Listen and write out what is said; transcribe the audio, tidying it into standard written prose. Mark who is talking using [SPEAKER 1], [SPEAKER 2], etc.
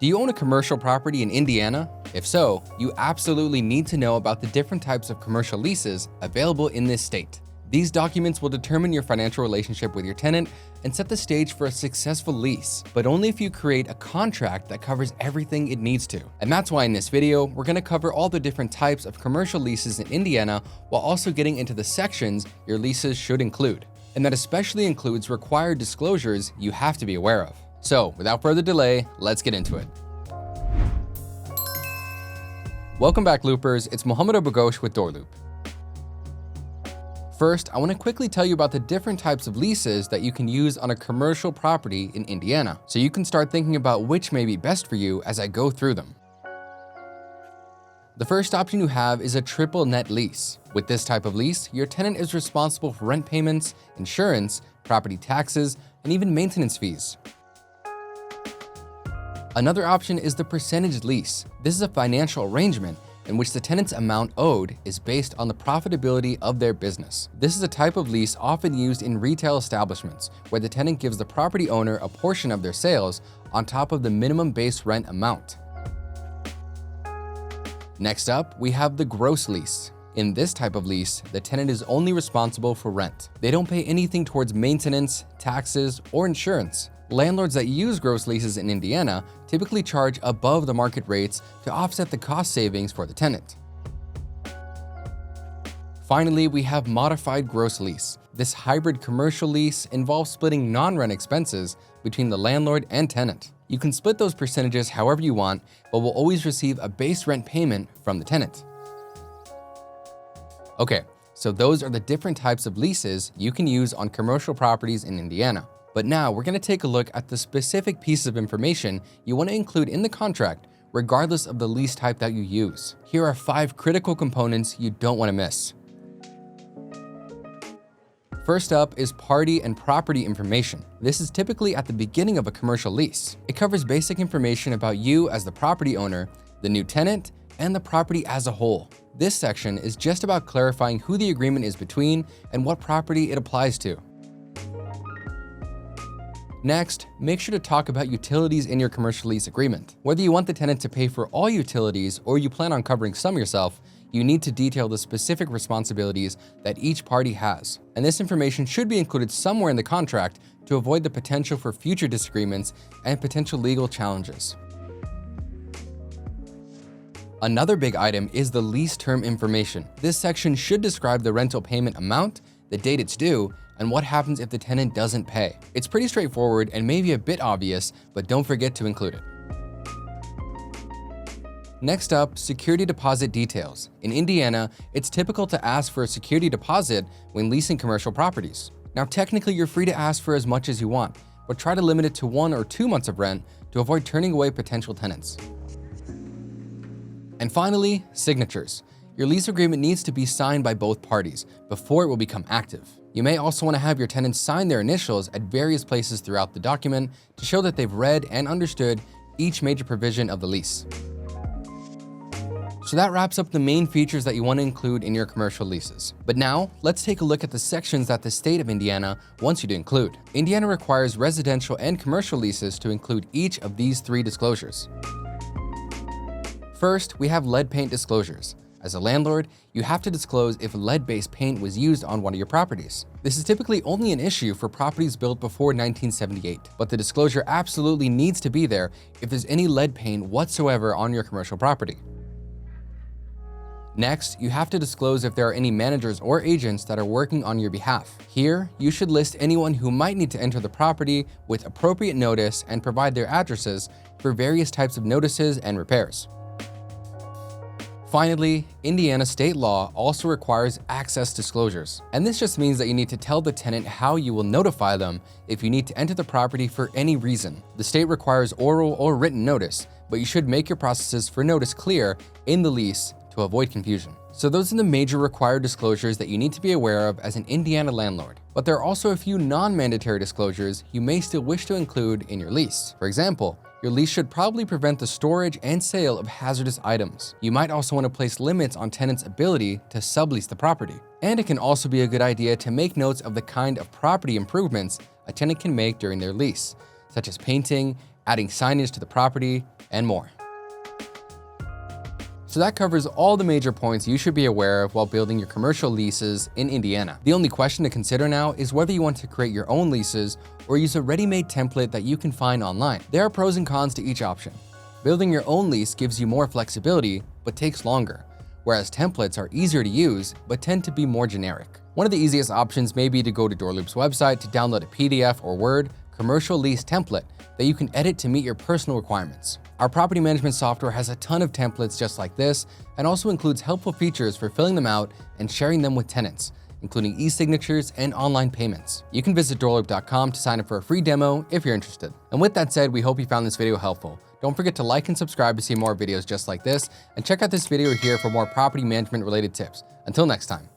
[SPEAKER 1] Do you own a commercial property in Indiana? If so, you absolutely need to know about the different types of commercial leases available in this state. These documents will determine your financial relationship with your tenant and set the stage for a successful lease, but only if you create a contract that covers everything it needs to. And that's why in this video, we're going to cover all the different types of commercial leases in Indiana while also getting into the sections your leases should include. And that especially includes required disclosures you have to be aware of. So, without further delay, let's get into it. Welcome back, Loopers. It's Mohammed Abugosh with DoorLoop. First, I want to quickly tell you about the different types of leases that you can use on a commercial property in Indiana, so you can start thinking about which may be best for you as I go through them. The first option you have is a triple net lease. With this type of lease, your tenant is responsible for rent payments, insurance, property taxes, and even maintenance fees. Another option is the percentage lease. This is a financial arrangement in which the tenant's amount owed is based on the profitability of their business. This is a type of lease often used in retail establishments where the tenant gives the property owner a portion of their sales on top of the minimum base rent amount. Next up, we have the gross lease. In this type of lease, the tenant is only responsible for rent. They don't pay anything towards maintenance, taxes, or insurance. Landlords that use gross leases in Indiana typically charge above the market rates to offset the cost savings for the tenant. Finally, we have modified gross lease. This hybrid commercial lease involves splitting non-rent expenses between the landlord and tenant. You can split those percentages however you want, but will always receive a base rent payment from the tenant. Okay, so those are the different types of leases you can use on commercial properties in Indiana. But now we're going to take a look at the specific pieces of information you want to include in the contract, regardless of the lease type that you use. Here are 5 critical components you don't want to miss. First up is party and property information. This is typically at the beginning of a commercial lease. It covers basic information about you as the property owner, the new tenant, and the property as a whole. This section is just about clarifying who the agreement is between and what property it applies to. Next, make sure to talk about utilities in your commercial lease agreement. Whether you want the tenant to pay for all utilities or you plan on covering some yourself, you need to detail the specific responsibilities that each party has. And this information should be included somewhere in the contract to avoid the potential for future disagreements and potential legal challenges. Another big item is the lease term information. This section should describe the rental payment amount, the date it's due, and what happens if the tenant doesn't pay. It's pretty straightforward and maybe a bit obvious, but don't forget to include it. Next up, security deposit details. In Indiana, it's typical to ask for a security deposit when leasing commercial properties. Now, technically, you're free to ask for as much as you want, but try to limit it to 1 or 2 months of rent to avoid turning away potential tenants. And finally, signatures. Your lease agreement needs to be signed by both parties before it will become active. You may also want to have your tenants sign their initials at various places throughout the document to show that they've read and understood each major provision of the lease. So that wraps up the main features that you want to include in your commercial leases. But now, let's take a look at the sections that the state of Indiana wants you to include. Indiana requires residential and commercial leases to include each of these 3 disclosures. First, we have lead paint disclosures. As a landlord, you have to disclose if lead-based paint was used on one of your properties. This is typically only an issue for properties built before 1978, but the disclosure absolutely needs to be there if there's any lead paint whatsoever on your commercial property. Next, you have to disclose if there are any managers or agents that are working on your behalf. Here, you should list anyone who might need to enter the property with appropriate notice and provide their addresses for various types of notices and repairs. Finally, Indiana state law also requires access disclosures. And this just means that you need to tell the tenant how you will notify them if you need to enter the property for any reason. The state requires oral or written notice, but you should make your processes for notice clear in the lease to avoid confusion. So those are the major required disclosures that you need to be aware of as an Indiana landlord. But there are also a few non-mandatory disclosures you may still wish to include in your lease. For example, your lease should probably prevent the storage and sale of hazardous items. You might also want to place limits on tenants' ability to sublease the property. And it can also be a good idea to make notes of the kind of property improvements a tenant can make during their lease, such as painting, adding signage to the property, and more. So that covers all the major points you should be aware of while building your commercial leases in Indiana. The only question to consider now is whether you want to create your own leases or use a ready-made template that you can find online. There are pros and cons to each option. Building your own lease gives you more flexibility, but takes longer, whereas templates are easier to use, but tend to be more generic. One of the easiest options may be to go to DoorLoop's website to download a PDF or Word commercial lease template that you can edit to meet your personal requirements. Our property management software has a ton of templates just like this and also includes helpful features for filling them out and sharing them with tenants, including e-signatures and online payments. You can visit DoorLoop.com to sign up for a free demo if you're interested. And with that said, we hope you found this video helpful. Don't forget to like and subscribe to see more videos just like this, and check out this video here for more property management related tips. Until next time.